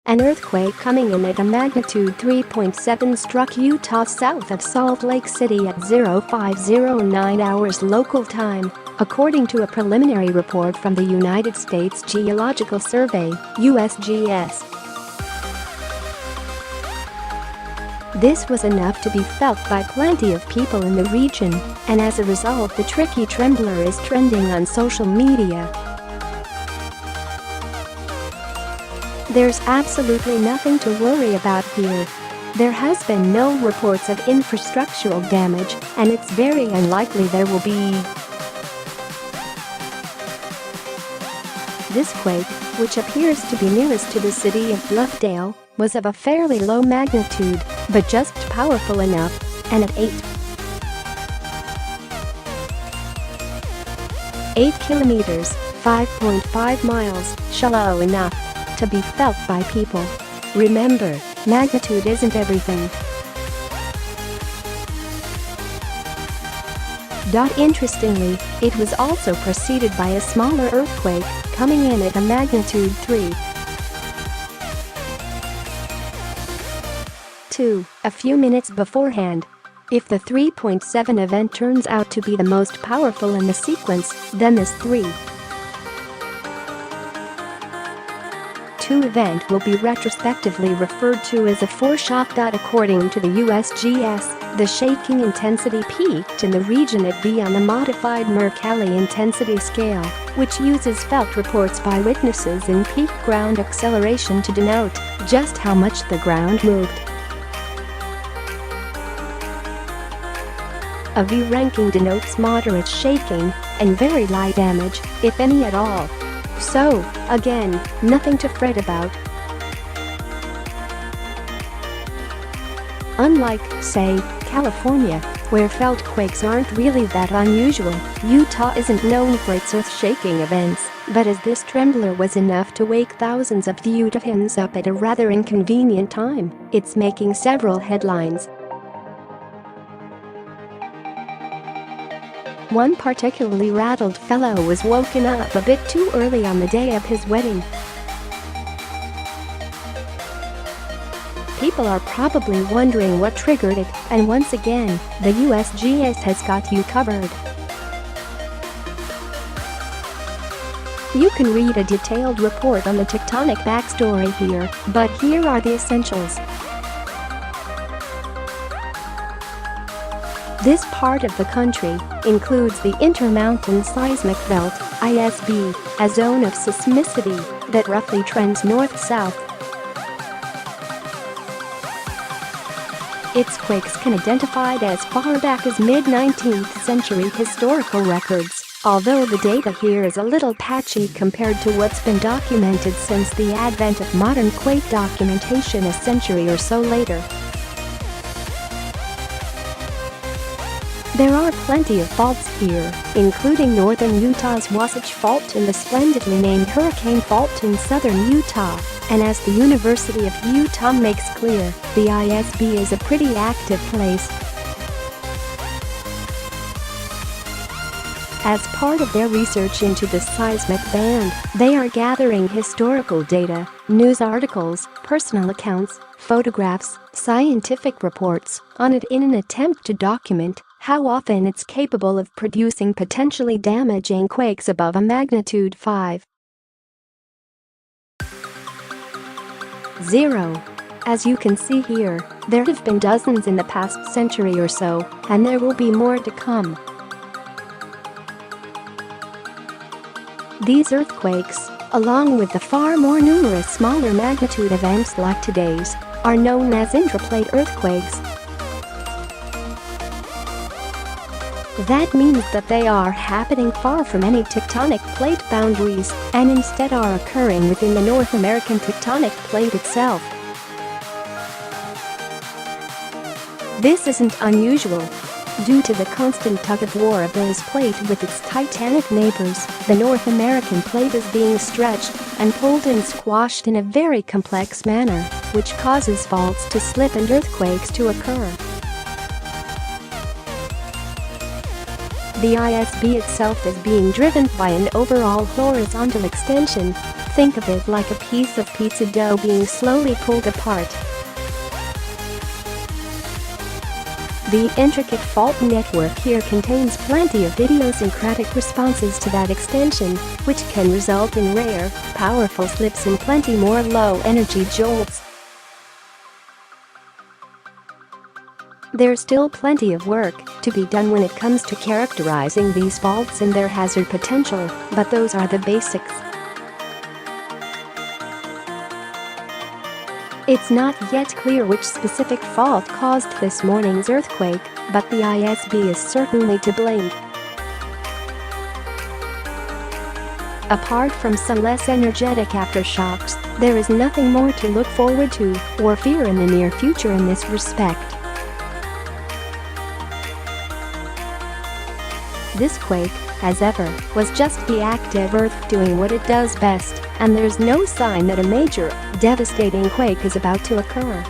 An earthquake coming in at a magnitude 3.7 struck Utah south of Salt Lake City at 0509 hours local time, according to a preliminary report from the United States Geological Survey (USGS). This was enough to be felt by plenty of people in the region, and as a result the tricky trembler is trending on social media. There's absolutely nothing to worry about here. There has been no reports of infrastructural damage, and it's very unlikely there will be. This quake, which appears to be nearest to the city of Bluffdale, was of a fairly low magnitude, but just powerful enough, and at 8 kilometers, 5.5 miles, shallow enough to be felt by people. Remember, magnitude isn't everything. Interestingly, it was also preceded by a smaller earthquake, coming in at a magnitude 3.2 a few minutes beforehand. If the 3.7 event turns out to be the most powerful in the sequence, then this 3.2 event will be retrospectively referred to as a foreshock. According to the USGS, the shaking intensity peaked in the region at B on the Modified Mercalli Intensity Scale, which uses felt reports by witnesses in peak ground acceleration to denote just how much the ground moved. A V ranking denotes moderate shaking and very light damage, if any at all. So, again, nothing to fret about. Unlike, say, California, where felt quakes aren't really that unusual, Utah isn't known for its earth-shaking events, but as this trembler was enough to wake thousands of Utahns up at a rather inconvenient time, it's making several headlines. One particularly rattled fellow was woken up a bit too early on the day of his wedding. People are probably wondering what triggered it, and once again, the USGS has got you covered. You can read a detailed report on the tectonic backstory here, but here are the essentials. This part of the country includes the Intermountain Seismic Belt (ISB), a zone of seismicity that roughly trends north-south. Its quakes can identified as far back as mid-19th century historical records, although the data here is a little patchy compared to what's been documented since the advent of modern quake documentation a century or so later. There are plenty of faults here, including northern Utah's Wasatch Fault and the splendidly named Hurricane Fault in southern Utah, and as the University of Utah makes clear, the ISB is a pretty active place. As part of their research into the seismic band, they are gathering historical data, news articles, personal accounts, photographs, scientific reports on it in an attempt to document how often it's capable of producing potentially damaging quakes above a magnitude 5.0. As you can see here, there have been dozens in the past century or so, and there will be more to come. These earthquakes, along with the far more numerous smaller magnitude events like today's, are known as intraplate earthquakes. That means that they are happening far from any tectonic plate boundaries and instead are occurring within the North American tectonic plate itself. This isn't unusual. Due to the constant tug-of-war of this plate with its titanic neighbors, the North American plate is being stretched and pulled and squashed in a very complex manner, which causes faults to slip and earthquakes to occur. The ISB itself is being driven by an overall horizontal extension, Think of it like a piece of pizza dough being slowly pulled apart. The intricate fault network here contains plenty of idiosyncratic responses to that extension, which can result in rare, powerful slips and plenty more low-energy jolts. There's still plenty of work to be done when it comes to characterizing these faults and their hazard potential, but those are the basics. It's not yet clear which specific fault caused this morning's earthquake, but the ISB is certainly to blame. Apart from some less energetic aftershocks, there is nothing more to look forward to or fear in the near future in this respect. This quake, as ever, was just the active Earth doing what it does best, and there's no sign that a major, devastating quake is about to occur.